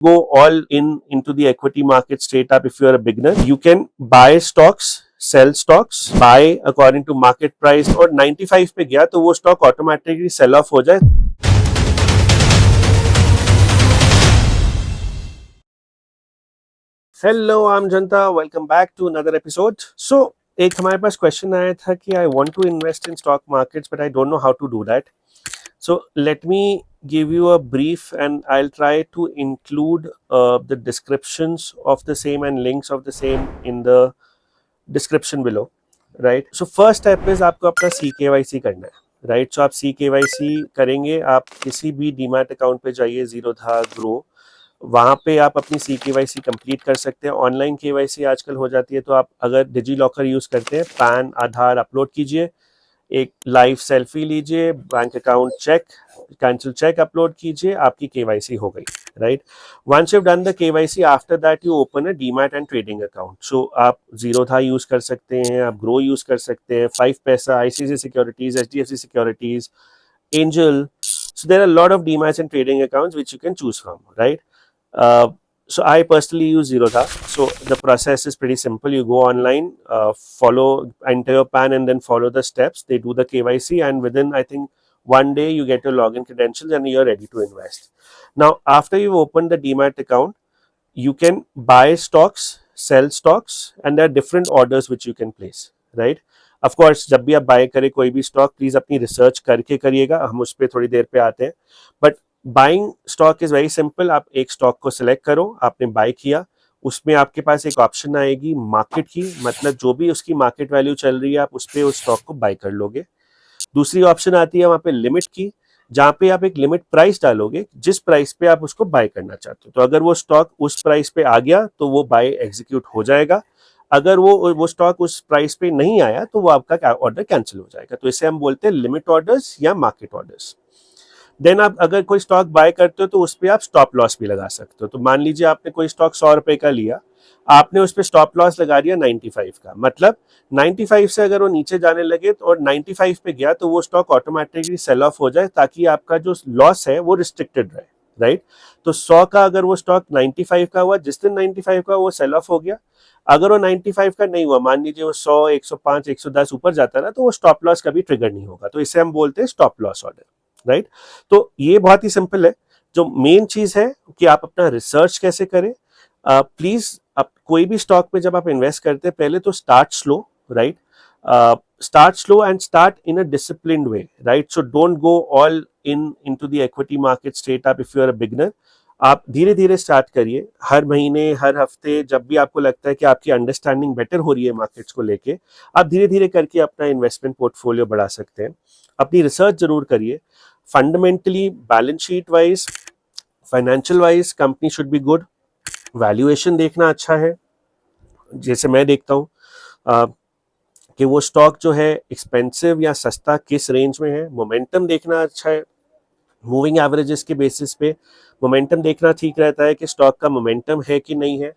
go all in into the equity market straight up if you are a beginner. You can buy stocks, sell stocks, buy according to market price, और 95 पे गया तो वो stock automatically sell off हो जाए. Hello, I'm Janta. Welcome back to another episode. So एक हमारे पास question आया था कि I want to invest in stock markets but I don't know how to do that. So let me give you a brief and I'll try to include the descriptions of the same and links of the same in the description below, right? So first step is आपको अपना CKYC करना है, right? So आप CKYC करेंगे, आप किसी भी demat account पे जाइए, जीरोधा, ग्रो, वहाँ पे आप अपनी CKYC कंप्लीट कर सकते हैं. ऑनलाइन KYC आजकल हो जाती है, तो आप अगर डिजी लॉकर यूज़ करते हैं, पैन, आधार अपलोड कीजिए, एक लाइव सेल्फी लीजिए, bank account check, cancel check upload कीजिए, आपकी KYC हो गई, right? Once you done the KYC, after that you open a demat and trading account. So आप जीरोधा यूज कर सकते हैं, आप ग्रो यूज कर सकते हैं, 5paisa, ICICI securities, HDFC securities, angel. So there are a lot of demat and trading accounts which you can choose from, right? So I personally use Zerodha. So the process is pretty simple. You go online, enter your PAN and then follow the steps. They do the KYC and within, I think, one day you get your login credentials and you're ready to invest. Now, after you've opened the demat account, you can buy stocks, sell stocks, and there are different orders which you can place, right? Of course, जब भी आप bye करें कोई भी stock, please अपनी research करके करिएगा. हम उस पर थोड़ी देर पे आते हैं. But buying stock is very simple. आप एक स्टॉक को सिलेक्ट करो, आपने बाय किया, उसमें आपके पास एक ऑप्शन आएगी मार्केट की, मतलब जो भी उसकी मार्केट वैल्यू चल रही है आप उस पर उस स्टॉक को बाय कर लोगे. दूसरी ऑप्शन आती है वहां पे लिमिट की, जहां पे आप एक लिमिट प्राइस डालोगे जिस प्राइस पे आप उसको बाय करना चाहते हो. तो अगर वो स्टॉक उस प्राइस पे आ गया तो वो बाय एग्जीक्यूट हो जाएगा. अगर वो स्टॉक उस प्राइस पे नहीं आया तो वो आपका ऑर्डर कैंसिल हो जाएगा. तो इसे हम बोलते हैं लिमिट ऑर्डर्स या मार्केट ऑर्डर्स. देन आप अगर कोई स्टॉक बाय करते हो तो उस पर आप स्टॉप लॉस भी लगा सकते हो. तो मान लीजिए आपने कोई स्टॉक 100 रुपए का लिया, आपने उस पर स्टॉप लॉस लगा दिया 95 का, मतलब 95 से अगर वो नीचे जाने लगे और 95 पे गया तो वो स्टॉक ऑटोमेटिकली सेल ऑफ हो जाए, ताकि आपका जो लॉस है वो रिस्ट्रिक्टेड रहे, राइट? तो 100 का अगर वो स्टॉक 95 का हुआ, जिस दिन 95 का वो सेल ऑफ हो गया. अगर वो 95 का नहीं हुआ, मान लीजिए वो 100, 105, 110 ऊपर जाता है ना, तो वो स्टॉप लॉस कभी ट्रिगर नहीं होगा. तो इसे हम बोलते हैं स्टॉप लॉस ऑर्डर, राइट? तो ये बहुत ही सिंपल है. जो मेन चीज है कि आप अपना रिसर्च कैसे करें. प्लीज आप कोई भी स्टॉक में जब आप इन्वेस्ट करते हैं, पहले तो start slow, right? Start slow and start in a disciplined way, right? So don't go all into the equity market straight up if you are a beginner. आप धीरे धीरे स्टार्ट करिए. हर महीने, हर हफ्ते, जब भी आपको लगता है कि आपकी अंडरस्टैंडिंग बेटर हो रही है मार्केट्स को लेके, आप धीरे धीरे करके अपना इन्वेस्टमेंट पोर्टफोलियो बढ़ा सकते हैं. अपनी रिसर्च जरूर करिए. Fundamentally, balance sheet wise, financial wise company should be good. Valuation देखना अच्छा है, जैसे मैं देखता हूँ कि वो स्टॉक जो है एक्सपेंसिव या सस्ता किस रेंज में है. मोमेंटम देखना अच्छा है. मूविंग एवरेजेस के बेसिस पे मोमेंटम देखना ठीक रहता है कि स्टॉक का मोमेंटम है कि नहीं है.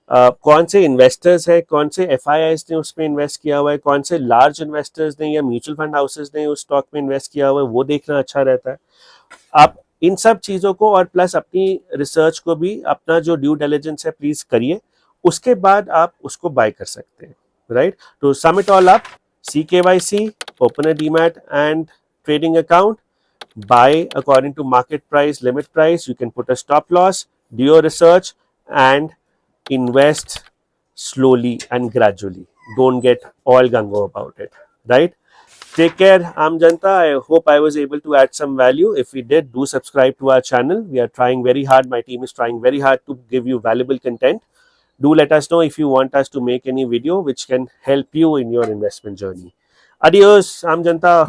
कौन से इन्वेस्टर्स है, कौन से FIIs ने उसमें इन्वेस्ट किया हुआ है, कौन से लार्ज इन्वेस्टर्स ने या म्यूचुअल फंड हाउसेस ने उस स्टॉक में इन्वेस्ट किया हुआ है, वो देखना अच्छा रहता है. आप इन सब चीज़ों को और प्लस अपनी रिसर्च को भी, अपना जो ड्यू डिलिजेंस है प्लीज करिए. उसके बाद आप उसको बाय कर सकते हैं, right? To sum it all up, CKYC, open a demat and trading account, buy according to market price, limit price. You can put a stop loss, do your research, and invest slowly and gradually. Don't get all gung-ho about it, right? Take care. I'm Janta. I hope I was able to add some value. If we did, do subscribe to our channel. We are trying very hard. My team is trying very hard to give you valuable content. Do let us know if you want us to make any video which can help you in your investment journey. Adios. I'm Janta.